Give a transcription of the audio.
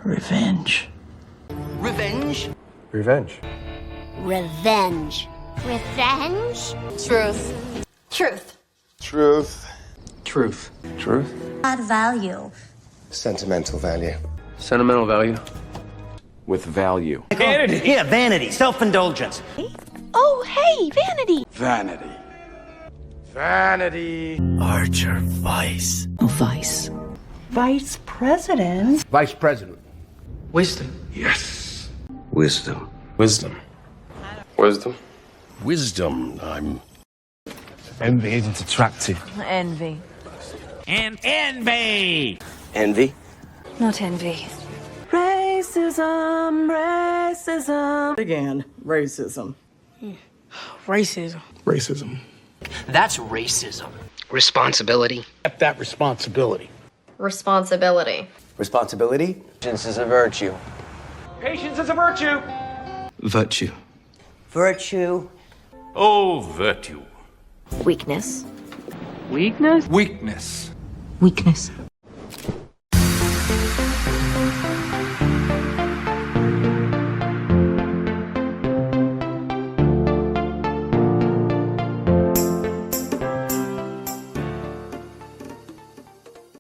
Revenge. Revenge. Revenge. Revenge. Revenge. Truth. Truth. Truth. Truth. Truth. Add value. Sentimental value. Sentimental value. With value. Vanity. Yeah, vanity. Self-indulgence. Oh, hey, vanity. Vanity. Vanity. Archer Vice. Vice. Vice President. Vice President. Wisdom. Yes. Wisdom. Wisdom. Wisdom. Wisdom. I'm. Envy isn't attractive. Envy. And envy. Envy? Not envy. Racism, racism. Again, racism. Racism. Racism. That's racism. Responsibility. Get that responsibility. Responsibility. Responsibility? Patience is a virtue. Patience is a virtue. Virtue. Virtue. Oh, virtue. Weakness. Weakness? Weakness. Weakness.